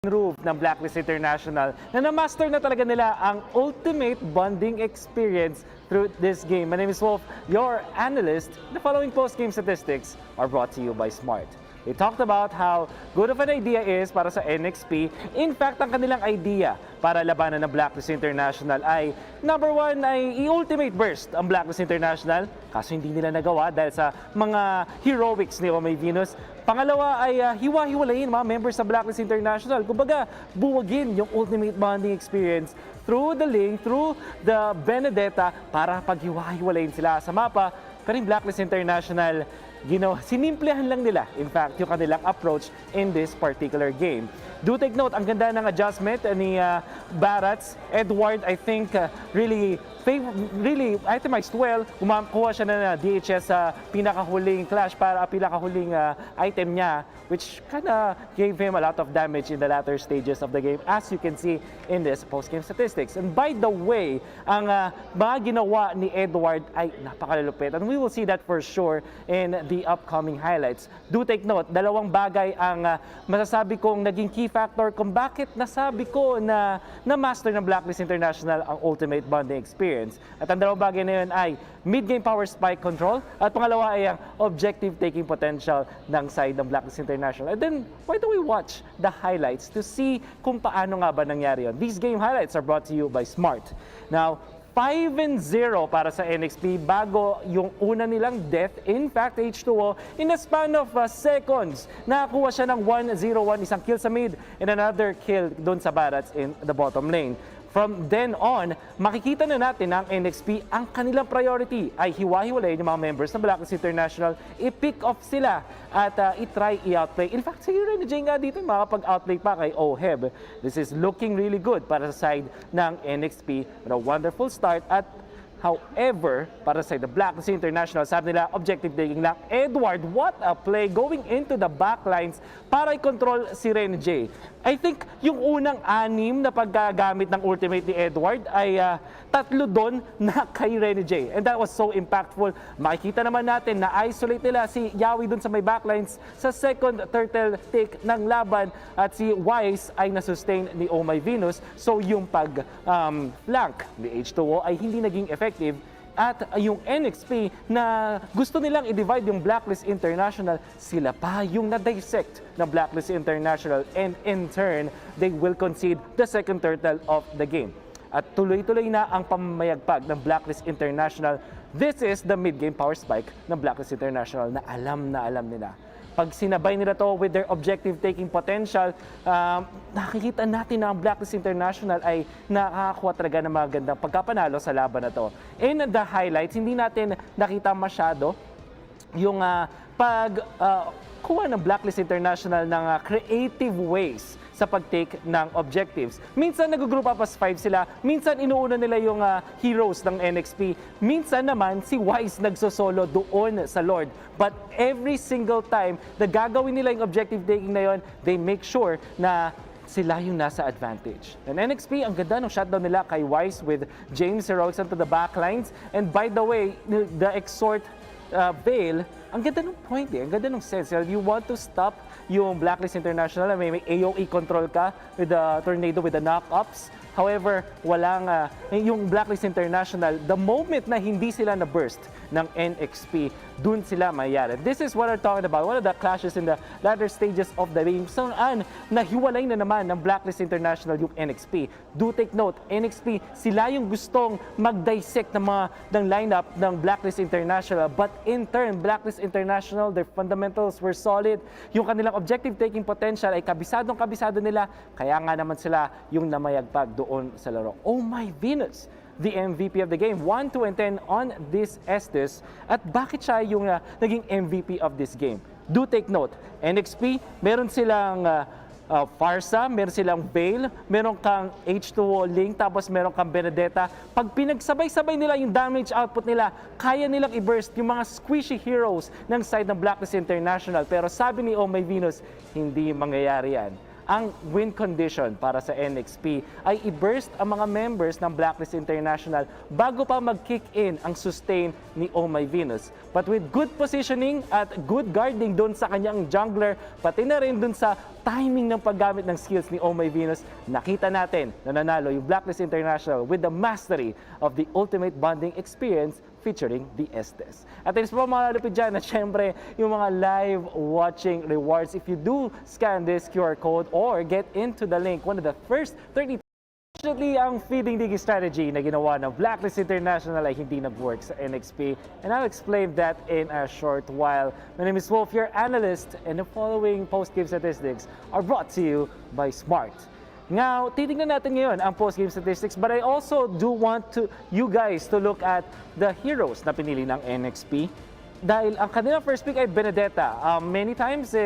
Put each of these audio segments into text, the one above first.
roof ng Blacklist International na na-master na talaga nila ang ultimate bonding experience through this game. My name is Wolf, your analyst. The following post-game statistics are brought to you by Smart. They talked about how good of an idea is para sa NXP. In fact, ang kanilang idea para labanan ng Blacklist International ay number one ay i-ultimate burst ang Blacklist International. Kaso hindi nila nagawa dahil sa mga heroics ni Omay Venus. Pangalawa ay hiwa-hiwalayin mga members sa Blacklist International. Kumbaga, buwagin yung ultimate bonding experience through the link, through the Benedetta para paghiwa-hiwalayin sila sa mapa. Pero yung Blacklist International, sinimplihan lang nila, in fact, yung kanilang approach in this particular game. Do take note, ang ganda ng adjustment ni Barats. Edward, I think, really itemized well. Kumakuha siya na DHS sa pinakahuling clash para pinakahuling item niya, which kinda gave him a lot of damage in the latter stages of the game, as you can see in this post-game statistics. And by the way, ang mga ginawa ni Edward ay napakalupit. And we will see that for sure in the upcoming highlights. Do take note, dalawang bagay ang masasabi kong naging key factor kung bakit nasabi ko na na-master ng Blacklist International ang ultimate bonding experience. At ang dalawang bagay na yun ay mid-game power spike control at pangalawa ay ang objective taking potential ng side ng Blacklist International. And then, why don't we watch the highlights to see kung paano nga ba nangyari yun? These game highlights are brought to you by Smart. Now, 5-0 para sa NXP bago yung una nilang death. In fact, H2O, in a span of seconds, nakakuha siya ng 1-0-1, isang kill sa mid and another kill doon sa Barats in the bottom lane. From then on, makikita na natin ng NXP ang kanilang priority ay hiwa-hiwalay yung mga members ng Blacklist International, i-pick off sila at i-try i-outplay. In fact, si Renny J nga dito makapag-outplay pa kay Oheb. This is looking really good para sa side ng NXP. With a wonderful start at however, para sa the Blacklist International, sabi nila, objective taking lang. Edward, what a play going into the backlines para i-control si Renny J. I think yung unang anim na paggagamit ng ultimate ni Edward ay tatlo doon na kay Renny J. And that was so impactful. Makikita naman natin na isolate nila si Yawi doon sa may backlines sa second turtle take ng laban at si Wise ay nasustain ni Omay Venus. So yung pag-flank ni H2O ay hindi naging effective. At yung NXP na gusto nilang i-divide yung Blacklist International, sila pa yung na-dissect na Blacklist International and in turn, they will concede the second turtle of the game. At tuloy-tuloy na ang pamamayagpag ng Blacklist International. This is the mid-game power spike ng Blacklist International na alam nila. Pag sinabay nila to with their objective taking potential, nakikita natin na ang Blacklist International ay nakakakuha talaga ng magandang pagkapanalo sa laban na to. In the highlights, hindi natin nakita masyado yung pagkuha ng Blacklist International ng creative ways sa pag-take ng objectives. Minsan nag-group up as 5 sila, minsan inuuna nila yung heroes ng NXP, minsan naman si Wise nagsosolo doon sa Lord. But every single time na gagawin nila yung objective taking na yon, they make sure na sila yung nasa advantage. And NXP, ang ganda ng shutdown nila kay Wise with James Heroics onto the backlines. And by the way, the Exhort Veil, ang ganda ng point ang ganda ng sense. You want to stop yung Blacklist International, may AOE control ka with the Tornado, with the knock-ups. However, walang yung Blacklist International, the moment na hindi sila na-burst ng NXP, dun sila mayayari. This is what I'm talking about. One of the clashes in the latter stages of the game. Saan nahiwalay na naman ng Blacklist International yung NXP. Do take note, NXP, sila yung gustong mag-dissect ng lineup ng Blacklist International. But in turn, Blacklist International, their fundamentals were solid. Yung kanilang objective taking potential ay kabisadong-kabisado nila. Kaya nga naman sila yung namayagpag doon sa laro. Oh my Venus! The MVP of the game, 1, 2, and 10 on this Estes. At bakit siya yung naging MVP of this game? Do take note, NXP, meron silang Farsa, meron silang Veil, meron kang H2O Link, tapos meron kang Benedetta. Pag pinagsabay-sabay nila yung damage output nila, kaya nilang i-burst yung mga squishy heroes ng side ng Blacklist International. Pero sabi ni Omay Venus, hindi mangyayari yan. ang win condition para sa NXP ay i-burst ang mga members ng Blacklist International bago pa mag-kick in ang sustain ni Oh My Venus. But with good positioning at good guarding doon sa kanyang jungler, pati na rin doon sa timing ng paggamit ng skills ni Oh My Venus, nakita natin na nanalo yung Blacklist International with the mastery of the ultimate bonding experience featuring the Estes. At ito pa mga lupit dyan na syempre yung mga live watching rewards. If you do scan this QR code or get into the link, one of the first 30. Unfortunately, ang feeding digi strategy na ginawa ng Blacklist International ay hindi nag-work sa NXP, and I'll explain that in a short while. My name is Wolf, your analyst, and the following post-game statistics are brought to you by Smart. Now, titingnan natin ngayon ang post-game statistics, but I also do want you guys to look at the heroes na pinili ng NXP. Dahil ang kanilang first pick ay Benedetta. Many times,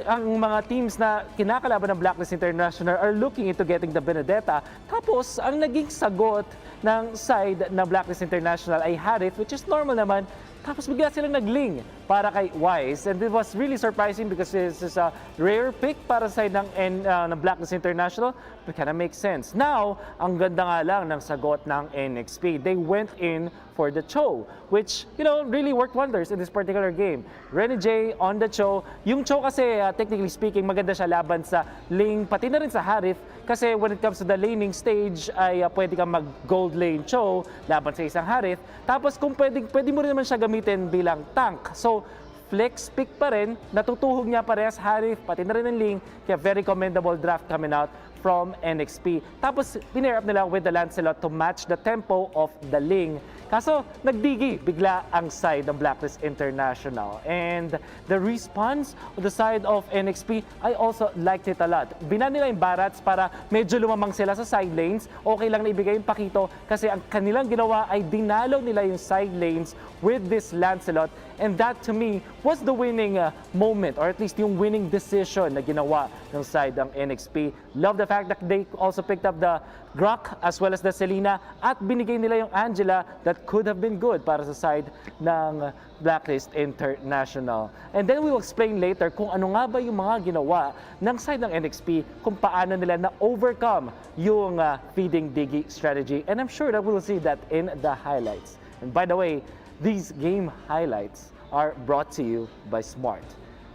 ang mga teams na kinakalaban ng Blacklist International are looking into getting the Benedetta. Tapos, ang naging sagot ng side ng Blacklist International ay Harith, which is normal naman. Tapos bigla silang nagling para kay Wise, and it was really surprising because this is a rare pick para sa side ng Blacklist International, but kind of makes sense. Now, ang ganda nga lang ng sagot ng NXP. They went in for the Cho, which, really worked wonders in this particular game. Renny J on the Cho. Yung Cho kasi, technically speaking, maganda siya laban sa Ling, pati na rin sa Harith, kasi when it comes to the laning stage, ay pwede kang mag-gold lane Cho laban sa isang Harith. Tapos kung pwede mo rin naman siya gamitin bilang tank. So, flex pick pa rin, natutuhog niya parehas Harith, pati na rin ang Ling, kaya very commendable draft coming out from NXP. Tapos, pinair up nila with the Lancelot to match the tempo of the Ling. Kaso, nagdigi bigla ang side ng Blacklist International. And the response on the side of NXP, I also liked it a lot. Binan nila yung Barats para medyo lumamang sila sa side lanes. Okay lang na ibigay yung Pakito kasi ang kanilang ginawa ay dinalaw nila yung side lanes with this Lancelot. And that to me was the winning moment, or at least yung winning decision na ginawa ng side ng NXP. Love the fact that they also picked up the Grok as well as the Selena at binigay nila yung Angela that could have been good para sa side ng Blacklist International. And then we will explain later kung ano nga ba yung mga ginawa ng side ng NXP, kung paano nila na-overcome yung feeding digi strategy. And I'm sure that we will see that in the highlights. And by the way, these game highlights are brought to you by Smart.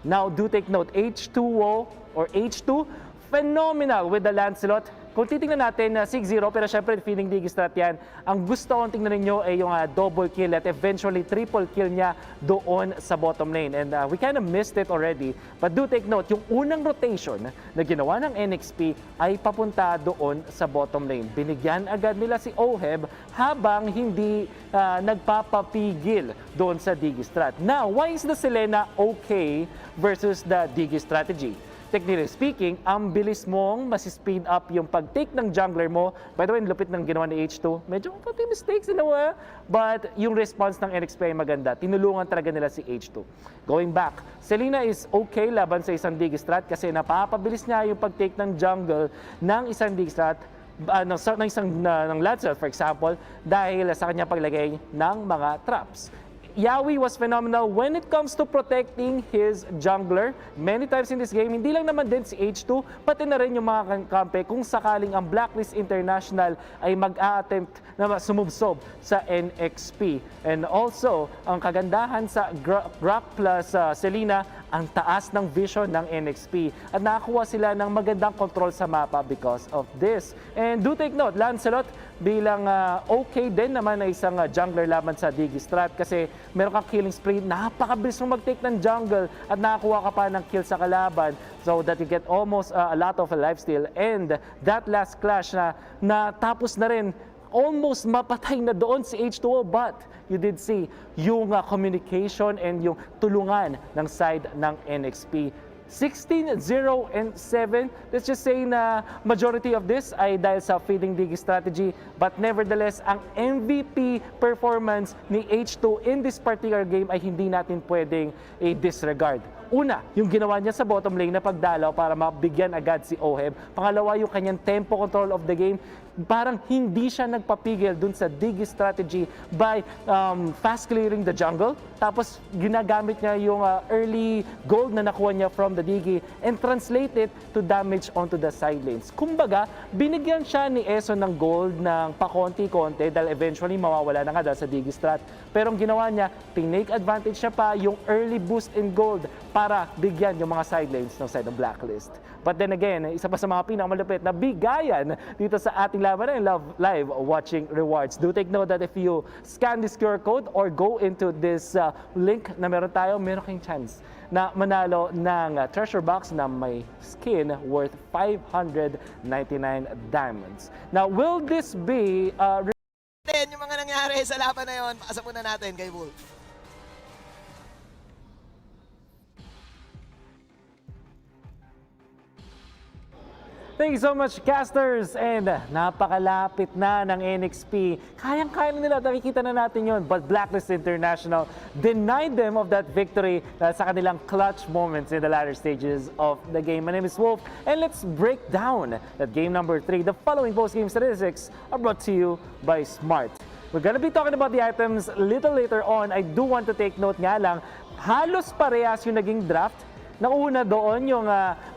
Now, do take note, H2O or H2, phenomenal with the Lancelot. Kung titingnan natin na 6-0, pero syempre feeding digi strat yan, ang gusto kong tingnan ninyo ay yung double kill at eventually triple kill niya doon sa bottom lane. And we kind of missed it already. But do take note, yung unang rotation na ginawa ng NXP ay papunta doon sa bottom lane. Binigyan agad nila si Oheb habang hindi nagpapapigil doon sa digi strat. Now, why is the Selena okay versus the digi strategy? Technically speaking, ang bilis mong masi-speed up yung pag-take ng jungler mo. By the way, lupit ng ginawa ni H2. Medyo pati mistakes ginawa. But yung response ng NXP ay maganda. Tinulungan talaga nila si H2. Going back, Selena is okay laban sa isang digi strat kasi napapabilis niya yung pag-take ng jungle ng isang digi strat ng Lancelot, for example, dahil sa kanya paglagay ng mga traps. Yawi was phenomenal when it comes to protecting his jungler. Many times in this game, hindi lang naman din si H2, pati na rin yung mga kampe kung sakaling ang Blacklist International ay mag-a-attempt na sumubsob sa NXP. And also, ang kagandahan sa Grok plus Selena, ang taas ng vision ng NXP. At nakakuha sila ng magandang control sa mapa because of this. And do take note, Lancelot bilang okay din naman na isang jungler laban sa digi strat kasi meron kang killing spree, napakabilis mong mag-take ng jungle at nakakuha ka pa ng kill sa kalaban so that you get almost a lot of a lifesteal. And that last clash na tapos na rin, almost mapatay na doon si H2O, but you did see yung communication and yung tulungan ng side ng NXP. 16-0 and 7. Let's just say na majority of this ay dahil sa feeding digi strategy, but nevertheless, ang MVP performance ni H2 in this particular game ay hindi natin pwedeng i-disregard. Una, yung ginawa niya sa bottom lane na pagdalaw para mabigyan agad si Oheb. Pangalawa, yung kanyang tempo control of the game. Parang hindi siya nagpapigil dun sa Digi strategy by fast clearing the jungle. Tapos ginagamit niya yung early gold na nakuha niya from the Digi and translate it to damage onto the side lanes. Kumbaga, binigyan siya ni Eso ng gold ng pakonti-konti dahil eventually mawawala na nga dahil sa Digi strat. Pero ang ginawa niya, tinake advantage siya pa yung early boost in gold para bigyan yung mga side lanes ng side ng blacklist. But then again, isa pa sa mga pinakamalupit na bigayan dito sa ating laban ng live watching rewards. Do take note that if you scan this QR code or go into this link na meron tayo, meron kayong chance na manalo ng treasure box na may skin worth 599 diamonds. Now, will this be yung mga nangyari sa laban na yun, pakasa muna natin kay Wolf. Thank you so much, casters! And napakalapit na ng NXP. Kayang-kaya na nila, nakikita na natin yon. But Blacklist International denied them of that victory sa kanilang clutch moments in the latter stages of the game. My name is Wolf, and let's break down that game number 3. The following post-game statistics are brought to you by Smart. We're gonna be talking about the items a little later on. I do want to take note nga lang, halos parehas yung naging draft. Nauna doon yung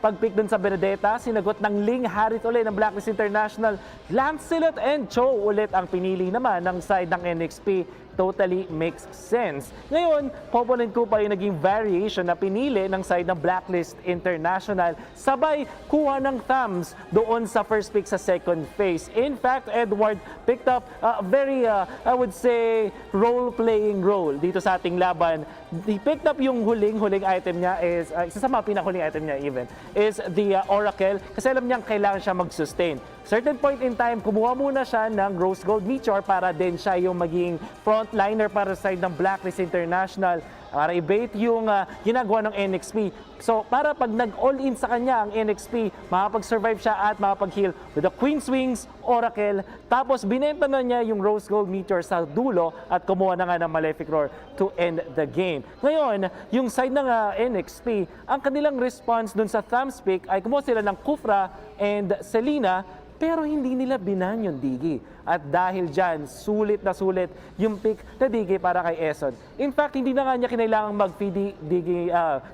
pag-pick dun sa Benedetta, sinagot ng Ling Harith ulit ng Blacklist International. Lancelot and Cho ulit ang pinili naman ng side ng NXP. Totally makes sense. Ngayon, opponent ko pa yung naging variation na pinili ng side ng Blacklist International. Sabay kuha ng thumbs doon sa first pick sa second phase. In fact, Edward picked up a very, I would say, role-playing role dito sa ating laban. He picked up yung huling item niya is, isa sa mga pinakahuling item niya even, is the Oracle. Kasi alam niyang kailangan siya mag-sustain. Certain point in time, kumuha muna siya ng Rose Gold Meteor para din siya yung maging frontliner para sa side ng Blacklist International. Para i-bait yung ginagawa ng NXP. So, para pag nag-all-in sa kanya ang NXP, makapag-survive siya at makapag-heal with the Queen's Wings, Oracle. Tapos, binenta na niya yung Rose Gold Meteor sa dulo at kumuha na nga ng Malefic Roar to end the game. Ngayon, yung side ng NXP, ang kanilang response dun sa Thumbs pick ay kumuha sila ng Kufra and Selena, pero hindi nila binan yung Digi. At dahil dyan, sulit na sulit yung pick na Digi para kay Eson. In fact, hindi na nga niya kinailangang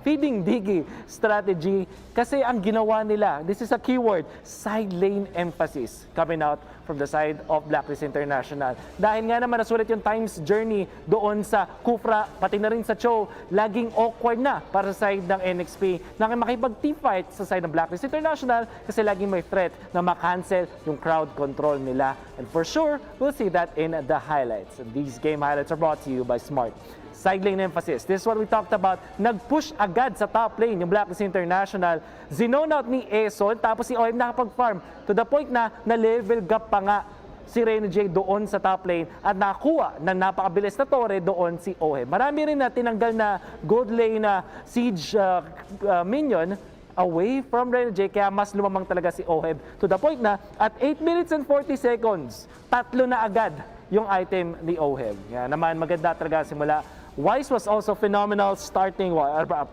feeding Digi strategy kasi ang ginawa nila, this is a keyword, side lane emphasis coming out from the side of Blacklist International. Dahil nga naman nasulit yung time's journey doon sa Kufra, pati na rin sa Cho, laging awkward na para sa side ng NXP na makipag-team fight sa side ng Blacklist International kasi laging may threat na makancel yung crowd control nila. And for sure, we'll see that in the highlights. And these game highlights are brought to you by Smart. Side lane emphasis. This is what we talked about. Nag-push agad sa top lane yung Blacklist International. Zinone out ni Eson, tapos si OM nakapag-farm to the point na na-level gap pa nga si Rene J doon sa top lane at nakuha ng napakabilis na tore doon si OM. Marami rin na tinanggal na gold lane na siege minion away from Rene J, kaya mas lumamang talaga si Oheb to the point na at 8 minutes and 40 seconds, tatlo na agad yung item ni Oheb. Yan naman, maganda talaga simula. Wise was also phenomenal starting.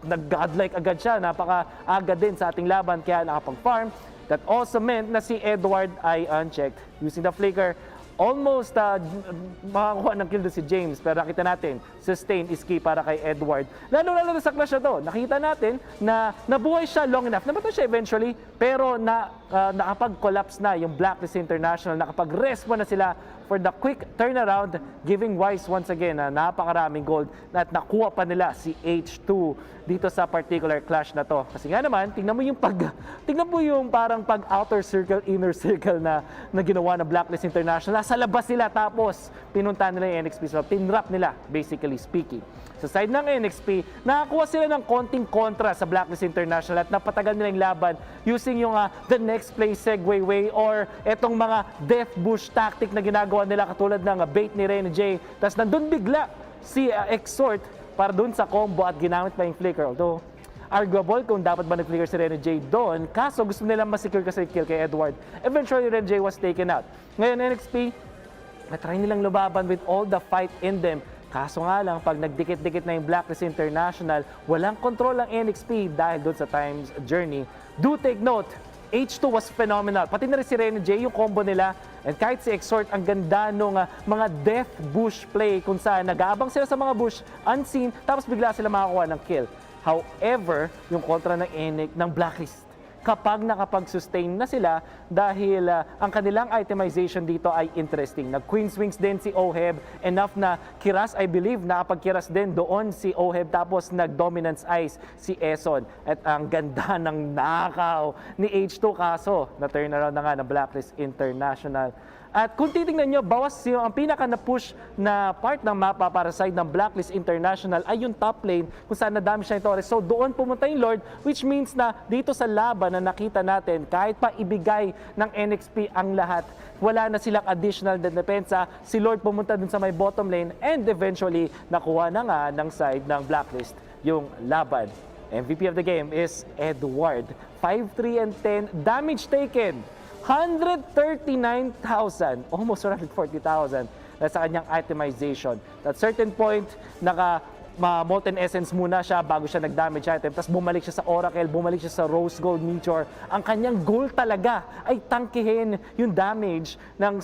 Nag-godlike agad siya, napaka-agad din sa ating laban kaya nakapag-farm. That also meant na si Edward ay unchecked using the flicker. Almost makakuha ng kill doon si James, pero nakita natin, sustain is key para kay Edward. Lalo sa clash na to, nakita natin na nabuhay siya long enough. Nabato siya eventually, pero nakapag-collapse na yung Blacklist International, nakapag-respawn na sila for the quick turnaround, giving Wise once again na napakaraming gold at nakuha pa nila si H2 dito sa particular clash na to. Kasi nga naman, tingnan mo yung parang pag-outer circle, inner circle na ginawa ng Blacklist International. Sa labas sila tapos pinunta nila yung NXP. So, pinrap nila, basically speaking. Sa side ng NXP, nakakuha sila ng konting kontra sa Blacklist International at napatagal nila yung laban using yung the next play segue way or etong mga death bush tactic na ginagawa nila katulad ng bait ni Rene J. Tapos nandun bigla si Exhort para dun sa combo at ginamit pa yung flicker. Although, arguable kung dapat ba nag-flicker si Rene J doon. Kaso gusto nilang masecure kasi kill kay Edward. Eventually, Rene J was taken out. Ngayon, NXP, natry nilang lubaban with all the fight in them. Kaso nga lang, pag nagdikit-dikit na yung Blacklist International, walang control ang NXP dahil doon sa time's journey. Do take note, H2 was phenomenal. Pati na rin si Rene J, yung combo nila. And kahit si Exhort, ang ganda nung mga death bush play kung saan nag-aabang sila sa mga bush, unseen, tapos bigla sila makakuha ng kill. However, yung kontra ng Blacklist, kapag nakapag-sustain na sila dahil ang kanilang itemization dito ay interesting. Nag-Queen Swings din si Oheb, enough na kiras, I believe, nakapag-kiras din doon si Oheb, tapos nag-Dominance Ice si Eson. At ang ganda ng nakaw ni H2, kaso na turnaround na nga ng Blacklist International. At kung titingnan nyo, bawas ang pinaka na-push na part ng mapa para side ng Blacklist International ay yung top lane kung saan nadami siya yung Torres. So doon pumunta yung Lord, which means na dito sa laban na nakita natin, kahit pa ibigay ng NXP ang lahat, wala na silang additional na depensa. Si Lord pumunta dun sa may bottom lane and eventually nakuha na nga ng side ng Blacklist yung laban. MVP of the game is Edward. 5-3 and 10, damage taken 139,000, almost 140,000 na sa kanyang itemization. At certain point, Molten Essence muna siya bago siya nag-damage item. Tapos bumalik siya sa Oracle, bumalik siya sa Rose Gold Meteor. Ang kanyang goal talaga ay tangkihin yung damage ng